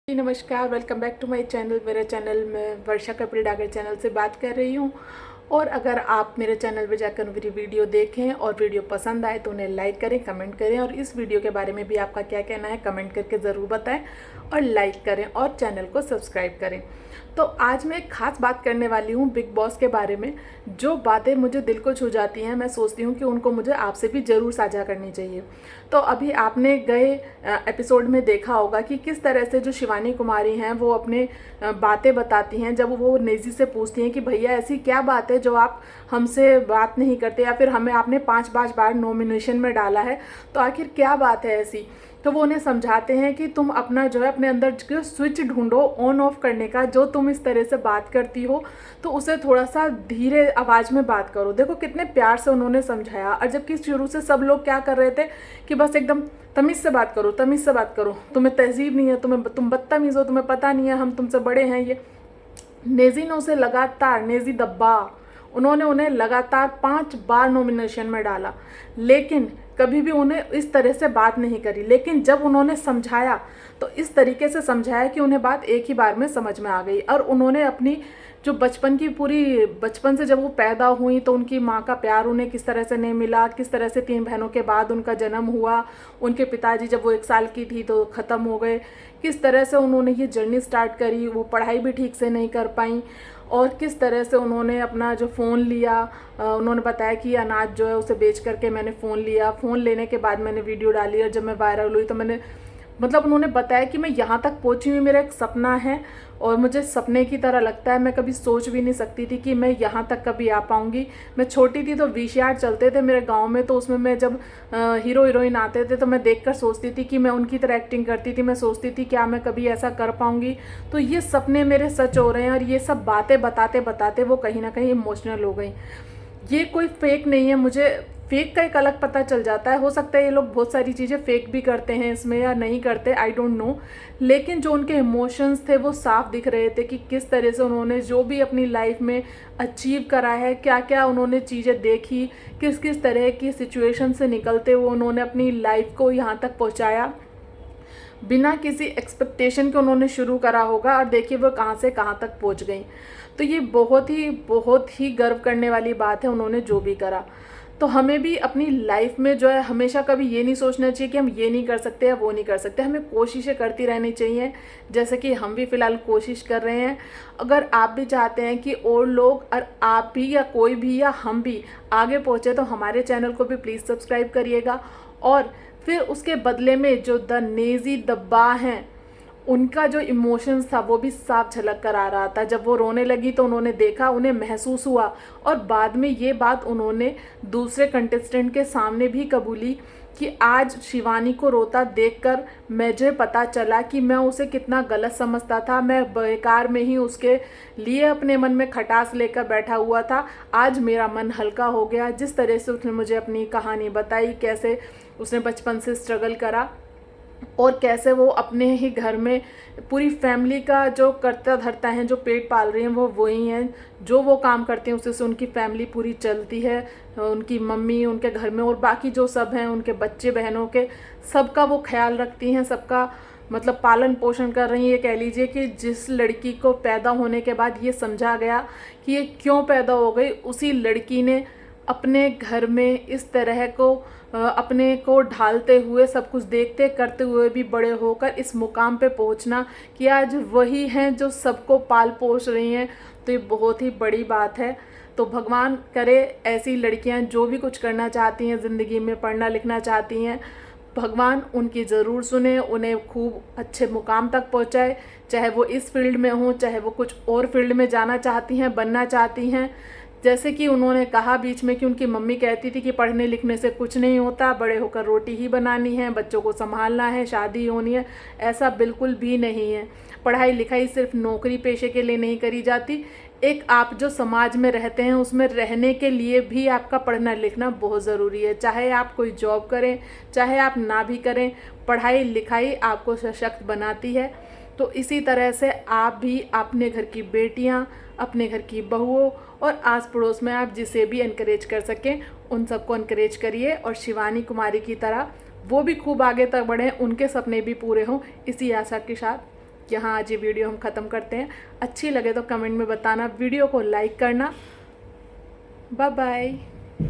जी नमस्कार, welcome back to my channel. मेरे channel में वर्षा कपिल डागर चैनल से बात कर रही हूँ। और अगर आप मेरे चैनल पे जाकर मेरी वीडियो देखें और वीडियो पसंद आए तो उन्हें लाइक करें, कमेंट करें और इस वीडियो के बारे में भी आपका क्या कहना है कमेंट करके ज़रूर बताएं और लाइक करें और चैनल को सब्सक्राइब करें। तो आज मैं एक खास बात करने वाली हूँ बिग बॉस के बारे में। जो बातें मुझे दिल को छू जाती हैं, मैं सोचती हूँ कि उनको मुझे आपसे भी ज़रूर साझा करनी चाहिए। तो अभी आपने गए एपिसोड में देखा होगा कि किस तरह से जो शिवानी कुमारी हैं वो अपने बातें बताती हैं। जब वो नेजी से पूछती हैं कि भैया ऐसी क्या बात है जो आप हमसे बात नहीं करते, या फिर हमें आपने 5 बार नॉमिनेशन में डाला है, तो आखिर क्या बात है ऐसी। तो वो उन्हें समझाते हैं कि तुम अपना जो है अपने अंदर जो स्विच ढूंढो ऑन ऑफ करने का। जो तुम इस तरह से बात करती हो तो उसे थोड़ा सा धीरे आवाज़ में बात करो। देखो कितने प्यार से उन्होंने समझाया। और जबकि शुरू से सब लोग क्या कर रहे थे कि बस एकदम तमीज़ से बात करो, तमीज़ से बात करो, तुम्हें तहजीब नहीं है, तुम बदतमीज़ हो, तुम्हें पता नहीं है, हम तुमसे बड़े हैं। ये नेजी ने उसे लगातार, नेजी दब्बा, उन्होंने उन्हें लगातार 5 बार नॉमिनेशन में डाला, लेकिन कभी भी उन्हें इस तरह से बात नहीं करी। लेकिन जब उन्होंने समझाया तो इस तरीके से समझाया कि उन्हें बात एक ही बार में समझ में आ गई। और उन्होंने अपनी जो बचपन से जब वो पैदा हुई तो उनकी माँ का प्यार उन्हें किस तरह से नहीं मिला, किस तरह से 3 बहनों के बाद उनका जन्म हुआ, उनके पिताजी जब वो 1 साल की थी तो ख़त्म हो गए, किस तरह से उन्होंने ये जर्नी स्टार्ट करी, वो पढ़ाई भी ठीक से नहीं कर पाई, और किस तरह से उन्होंने अपना जो फ़ोन लिया। उन्होंने बताया कि अनाज जो है उसे बेच करके मैंने फ़ोन लिया, फ़ोन लेने के बाद मैंने वीडियो डाली और जब मैं वायरल हुई तो मैंने उन्होंने बताया कि मैं यहाँ तक पहुँची हुई, मेरा एक सपना है और मुझे सपने की तरह लगता है। मैं कभी सोच भी नहीं सकती थी कि मैं यहाँ तक कभी आ पाऊँगी। मैं छोटी थी तो वीसीआर चलते थे मेरे गांव में, तो उसमें मैं जब हीरो हीरोइन आते थे तो मैं देखकर सोचती थी कि मैं उनकी तरह एक्टिंग करती थी। मैं सोचती थी क्या मैं कभी ऐसा कर पाऊँगी। तो ये सपने मेरे सच हो रहे हैं। और ये सब बातें बताते बताते वो कहीं ना कहीं इमोशनल हो गई। ये कोई फेक नहीं है, मुझे फेक का एक अलग पता चल जाता है। हो सकता है ये लोग बहुत सारी चीज़ें फेक भी करते हैं इसमें या नहीं करते, आई डोंट नो। लेकिन जो उनके इमोशंस थे वो साफ दिख रहे थे कि किस तरह से उन्होंने जो भी अपनी लाइफ में अचीव करा है, क्या क्या उन्होंने चीज़ें देखी, किस किस तरह की सिचुएशन से निकलते हुए उन्होंने अपनी लाइफ को यहाँ तक पहुँचाया। बिना किसी एक्सपेक्टेशन के उन्होंने शुरू करा होगा और देखिए वो कहाँ से कहाँ तक पहुँच गई। तो ये बहुत ही गर्व करने वाली बात है उन्होंने जो भी करा। तो हमें भी अपनी लाइफ में जो है हमेशा कभी ये नहीं सोचना चाहिए कि हम ये नहीं कर सकते या वो नहीं कर सकते। हमें कोशिशें करती रहनी चाहिए, जैसे कि हम भी फ़िलहाल कोशिश कर रहे हैं। अगर आप भी चाहते हैं कि और लोग और आप भी या कोई भी या हम भी आगे पहुँचे तो हमारे चैनल को भी प्लीज़ सब्सक्राइब करिएगा। और फिर उसके बदले में जो द नेजी दब्बा हैं उनका जो इमोशंस था वो भी साफ झलक कर आ रहा था। जब वो रोने लगी तो उन्होंने देखा, उन्हें महसूस हुआ और बाद में ये बात उन्होंने दूसरे कंटेस्टेंट के सामने भी कबूली कि आज शिवानी को रोता देखकर मुझे पता चला कि मैं उसे कितना गलत समझता था। मैं बेकार में ही उसके लिए अपने मन में खटास लेकर बैठा हुआ था। आज मेरा मन हल्का हो गया। जिस तरह से उसने मुझे अपनी कहानी बताई, कैसे उसने बचपन से स्ट्रगल करा और कैसे वो अपने ही घर में पूरी फैमिली का जो करता धरता है, जो पेट पाल रही हैं वो वही हैं। जो वो काम करते हैं उससे से उनकी फैमिली पूरी चलती है। उनकी मम्मी उनके घर में और बाकी जो सब हैं उनके बच्चे बहनों के सबका वो ख्याल रखती हैं, सबका पालन पोषण कर रही हैं। ये कह लीजिए कि जिस लड़की को पैदा होने के बाद ये समझा गया कि ये क्यों पैदा हो गई, उसी लड़की ने अपने घर में इस तरह को अपने को ढालते हुए, सब कुछ देखते करते हुए भी बड़े होकर इस मुकाम पे पहुंचना कि आज वही हैं जो सबको पाल पोष रही हैं। तो ये बहुत ही बड़ी बात है। तो भगवान करे ऐसी लड़कियां जो भी कुछ करना चाहती हैं ज़िंदगी में, पढ़ना लिखना चाहती हैं, भगवान उनकी ज़रूर सुने, उन्हें खूब अच्छे मुकाम तक पहुंचाए। चाहे वो इस फील्ड में हो, चाहे वो कुछ और फील्ड में जाना चाहती हैं, बनना चाहती हैं। जैसे कि उन्होंने कहा बीच में कि उनकी मम्मी कहती थी कि पढ़ने लिखने से कुछ नहीं होता, बड़े होकर रोटी ही बनानी है, बच्चों को संभालना है, शादी होनी है। ऐसा बिल्कुल भी नहीं है। पढ़ाई लिखाई सिर्फ नौकरी पेशे के लिए नहीं करी जाती। एक आप जो समाज में रहते हैं उसमें रहने के लिए भी आपका पढ़ना लिखना बहुत ज़रूरी है। चाहे आप कोई जॉब करें, चाहे आप ना भी करें, पढ़ाई लिखाई आपको सशक्त बनाती है। तो इसी तरह से आप भी अपने घर की बेटियां, अपने घर की बहुओं और आस पड़ोस में आप जिसे भी इनकरेज कर सकें उन सबको इनकरेज करिए। और शिवानी कुमारी की तरह वो भी खूब आगे तक बढ़ें, उनके सपने भी पूरे हों, इसी आशा के साथ यहाँ आज ये वीडियो हम ख़त्म करते हैं। अच्छी लगे तो कमेंट में बताना, वीडियो को लाइक करना। Bye bye.